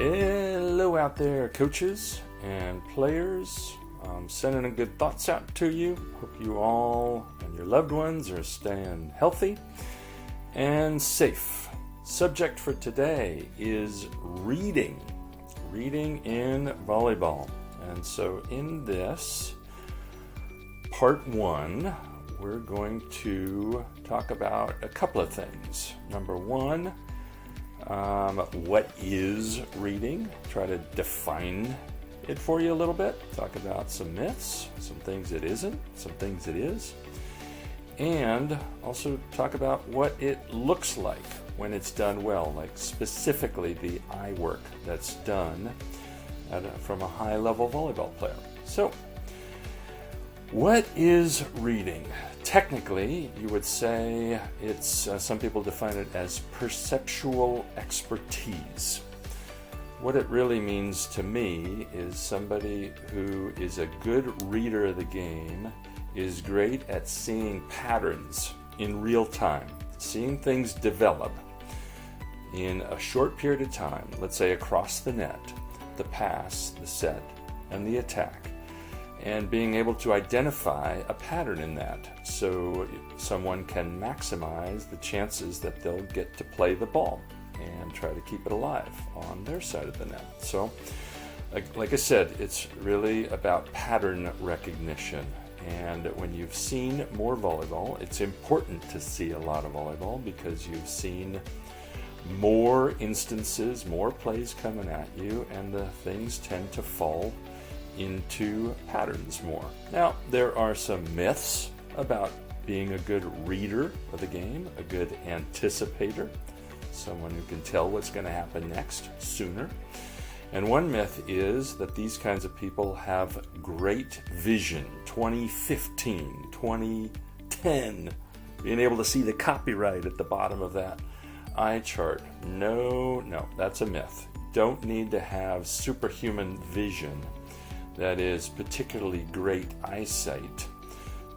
Hello out there, coaches and players. Sending a good thoughts out to you. Hope you all and your loved ones are staying healthy and safe. Subject for today is reading. Reading in volleyball. And so in this part one, we're going to talk about a couple of things. Number one, what is reading? Try to define it for you a little bit. Talk about some myths, some things it isn't, some things it is. And also talk about what it looks like when it's done well, like specifically the eye work that's done from a high-level volleyball player. So, what is reading? Technically, you would say it's, some people define it as perceptual expertise. What it really means to me is somebody who is a good reader of the game, is great at seeing patterns in real time, seeing things develop in a short period of time, let's say across the net, the pass, the set, and the attack, and being able to identify a pattern in that so someone can maximize the chances that they'll get to play the ball and try to keep it alive on their side of the net. So, like I said, it's really about pattern recognition. And when you've seen more volleyball, it's important to see a lot of volleyball because you've seen more instances, more plays coming at you, and the things tend to fall into patterns more. Now, there are some myths about being a good reader of the game, a good anticipator, someone who can tell what's going to happen next sooner. And one myth is that these kinds of people have great vision, 2015, 2010, being able to see the copyright at the bottom of that eye chart. No, that's a myth. Don't need to have superhuman vision, that is particularly great eyesight,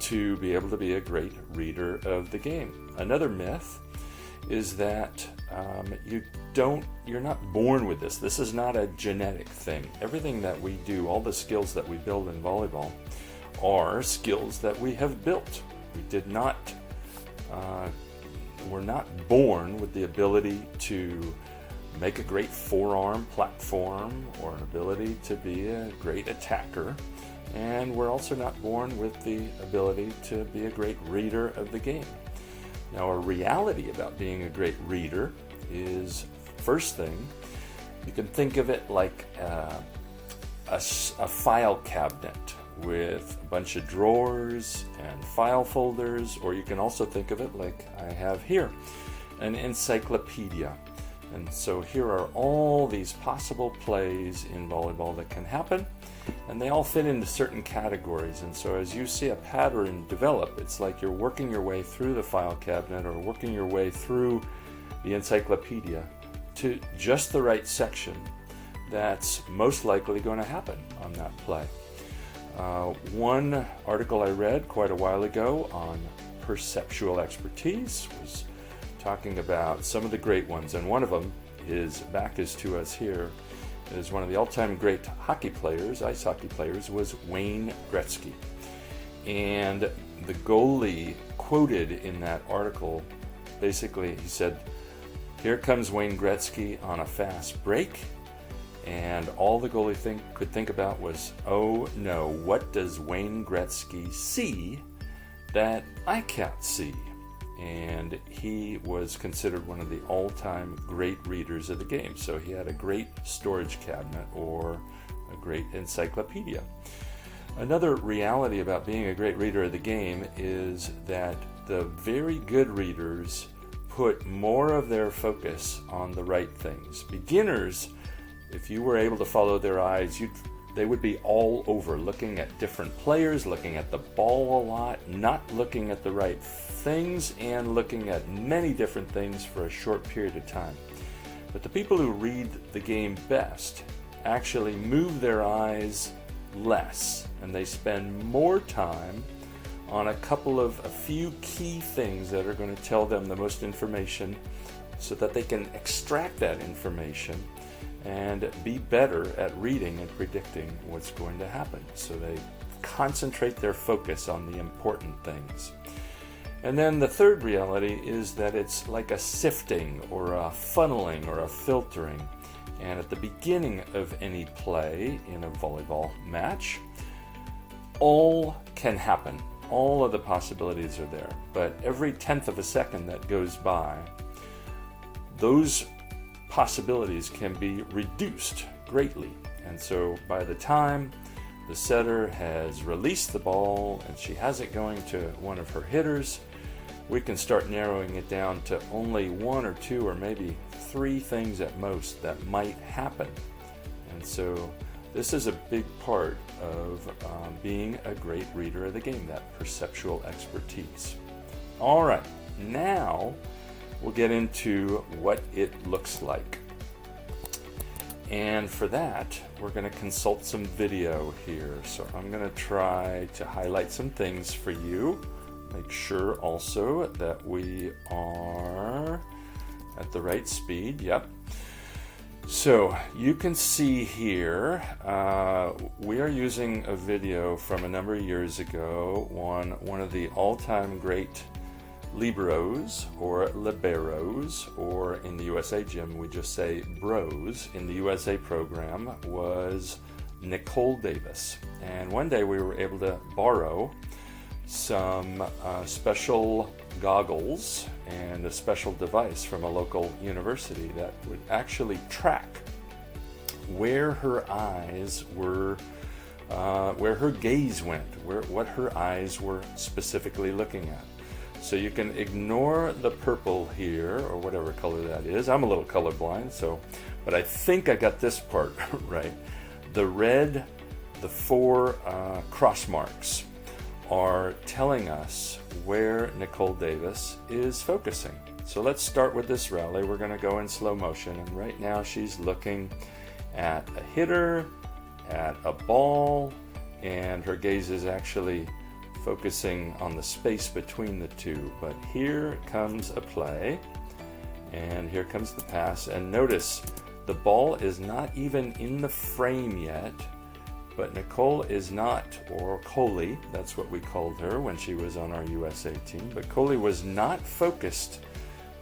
to be able to be a great reader of the game. Another myth is that you're not born with this. This is not a genetic thing. Everything that we do, all the skills that we build in volleyball, are skills that we have built. We're not born with the ability to make a great forearm platform or an ability to be a great attacker. And we're also not born with the ability to be a great reader of the game. Now, a reality about being a great reader is, first thing, you can think of it like a file cabinet with a bunch of drawers and file folders, or you can also think of it like I have here, an encyclopedia. And so here are all these possible plays in volleyball that can happen, and they all fit into certain categories. And so as you see a pattern develop, it's like you're working your way through the file cabinet or working your way through the encyclopedia to just the right section that's most likely going to happen on that play. One article I read quite a while ago on perceptual expertise was talking about some of the great ones, and one of them is to us here, is one of the all-time great hockey players, ice hockey players, was Wayne Gretzky. And the goalie quoted in that article, basically he said, "Here comes Wayne Gretzky on a fast break," and all the goalie could think about was, "Oh no, what does Wayne Gretzky see that I can't see?" And he was considered one of the all-time great readers of the game. So he had a great storage cabinet or a great encyclopedia. Another reality about being a great reader of the game is that the very good readers put more of their focus on the right things. Beginners, if you were able to follow their eyes, they would be all over, looking at different players, looking at the ball a lot, not looking at the right things, and looking at many different things for a short period of time. But the people who read the game best actually move their eyes less, and they spend more time on a few key things that are going to tell them the most information so that they can extract that information and be better at reading and predicting what's going to happen. So they concentrate their focus on the important things. And then the third reality is that it's like a sifting or a funneling or a filtering. And at the beginning of any play in a volleyball match, all can happen. All of the possibilities are there. But every 1/10 of a second that goes by, those possibilities can be reduced greatly. And so by the time the setter has released the ball and she has it going to one of her hitters, we can start narrowing it down to only 1 or 2 or maybe 3 things at most that might happen. And so this is a big part of being a great reader of the game, that perceptual expertise. All right, now we'll get into what it looks like. And for that, we're going to consult some video here. So I'm going to try to highlight some things for you. Make sure also that we are at the right speed. Yep. So you can see here, we are using a video from a number of years ago, one of the all-time great liberos or liberos, or in the USA gym we just say bros. In the USA program was Nicole Davis. And one day we were able to borrow some special goggles and a special device from a local university that would actually track where her eyes were, where her gaze went, what her eyes were specifically looking at. So you can ignore the purple here, or whatever color that is. I'm a little colorblind, but I think I got this part right. The red, the 4 cross marks are telling us where Nicole Davis is focusing. So let's start with this rally. We're going to go in slow motion, and right now she's looking at a hitter, at a ball, and her gaze is actually focusing on the space between the two. But here comes a play, and here comes the pass, and notice the ball is not even in the frame yet. But Nicole is not, or Coley, that's what we called her when she was on our USA team, but Coley was not focused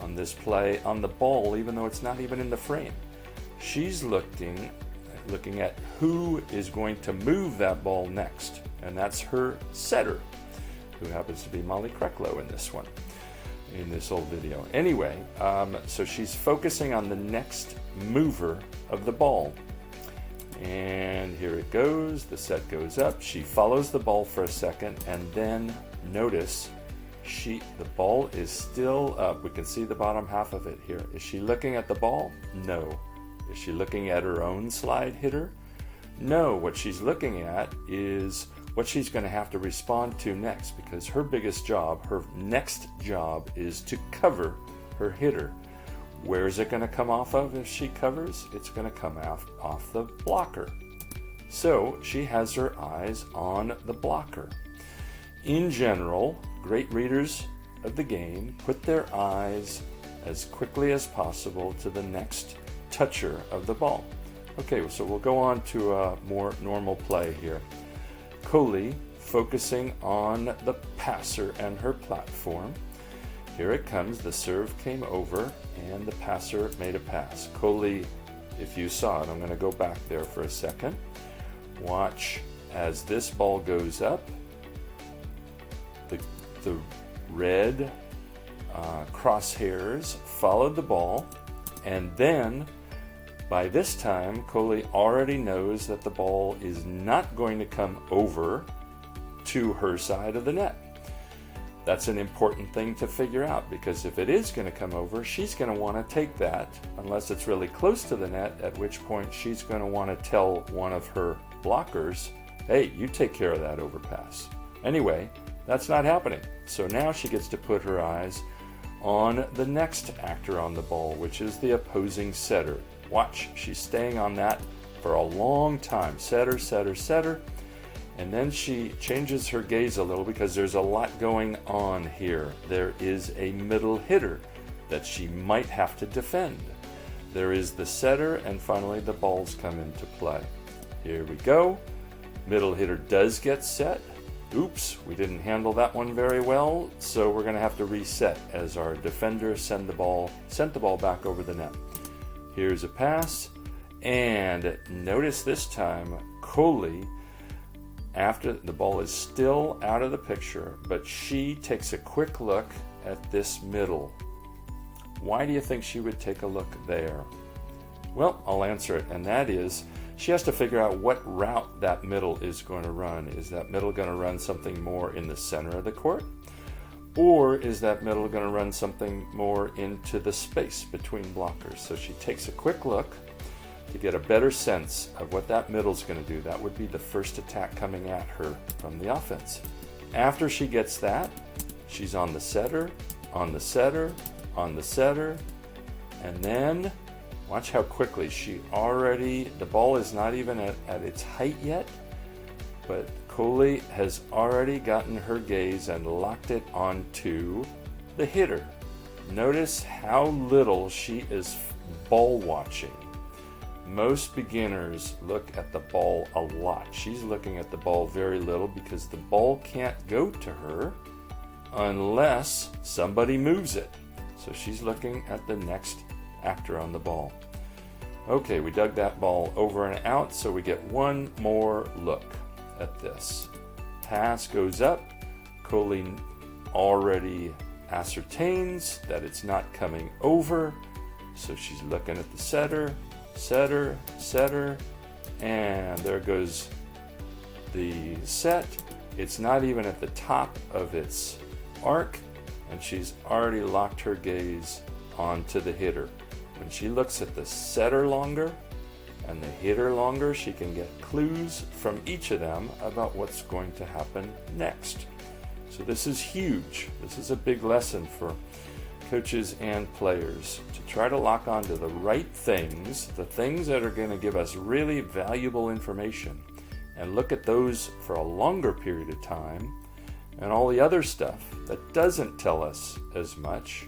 on this play on the ball, even though it's not even in the frame. She's looking at who is going to move that ball next, and that's her setter, who happens to be Molly Kreklow in this one, in this old video. Anyway, so she's focusing on the next mover of the ball. And here it goes, the set goes up, she follows the ball for a second, and then notice the ball is still up. We can see the bottom half of it here. Is she looking at the ball? No. Is she looking at her own slide hitter? No. What she's looking at is what she's going to have to respond to next, because her biggest job, her next job, is to cover her hitter. Where is it going to come off of if she covers? It's going to come off the blocker. So she has her eyes on the blocker. In general, great readers of the game put their eyes as quickly as possible to the next toucher of the ball. Okay, so we'll go on to a more normal play here. Coley focusing on the passer and her platform. Here it comes, the serve came over, and the passer made a pass. Coley, if you saw it, I'm going to go back there for a second. Watch as this ball goes up. The red crosshairs followed the ball, and then by this time, Coley already knows that the ball is not going to come over to her side of the net. That's an important thing to figure out, because if it is going to come over, she's going to want to take that, unless it's really close to the net, at which point she's going to want to tell one of her blockers, hey, you take care of that overpass. Anyway, that's not happening. So now she gets to put her eyes on the next actor on the ball, which is the opposing setter. Watch, she's staying on that for a long time. Setter, setter, setter. And then she changes her gaze a little, because there's a lot going on here. There is a middle hitter that she might have to defend. there is the setter, and finally the balls come into play. Here we go. Middle hitter does get set. Oops, we didn't handle that one very well, so we're going to have to reset as our defender sent the ball back over the net. Here's a pass, and notice this time Coley, after the ball is still out of the picture, but she takes a quick look at this middle. Why do you think she would take a look there? Well, I'll answer it, and that is she has to figure out what route that middle is going to run. Is that middle going to run something more in the center of the court? Or is that middle going to run something more into the space between blockers? So she takes a quick look to get a better sense of what that middle's going to do. That would be the first attack coming at her from the offense. After she gets that, she's on the setter, on the setter, on the setter, and then watch how quickly the ball is not even at its height yet, but Coley has already gotten her gaze and locked it onto the hitter. Notice how little she is ball watching. Most beginners look at the ball a lot. She's looking at the ball very little because the ball can't go to her unless somebody moves it. So she's looking at the next actor on the ball. Okay, we dug that ball over and out, so we get one more look at this. Pass goes up. Coley already ascertains that it's not coming over, so she's looking at the setter, and there goes the set. It's not even at the top of its arc, and she's already locked her gaze onto the hitter. When she looks at the setter longer and the hitter longer, she can get clues from each of them about what's going to happen next. So this is huge. This is a big lesson for coaches and players to try to lock onto the right things, the things that are going to give us really valuable information, and look at those for a longer period of time, and all the other stuff that doesn't tell us as much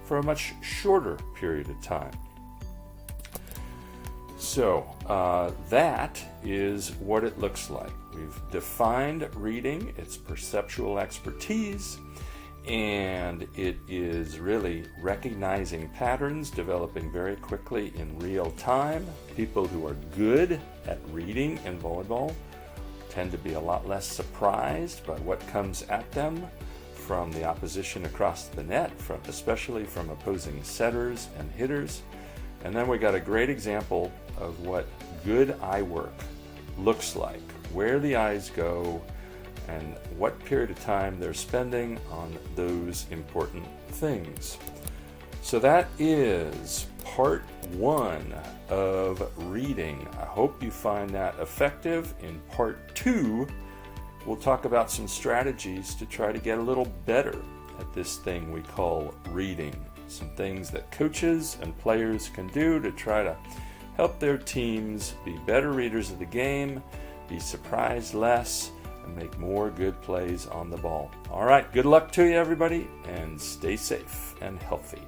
for a much shorter period of time. So that is what it looks like. We've defined reading, its perceptual expertise, and it is really recognizing patterns, developing very quickly in real time. People who are good at reading in volleyball tend to be a lot less surprised by what comes at them from the opposition across the net, especially from opposing setters and hitters. And then we got a great example of what good eye work looks like, where the eyes go, and what period of time they're spending on those important things. So that is part 1 of reading. I hope you find that effective. In part 2, we'll talk about some strategies to try to get a little better at this thing we call reading. Some things that coaches and players can do to try to help their teams be better readers of the game, be surprised less, and make more good plays on the ball. All right, good luck to you, everybody, and stay safe and healthy.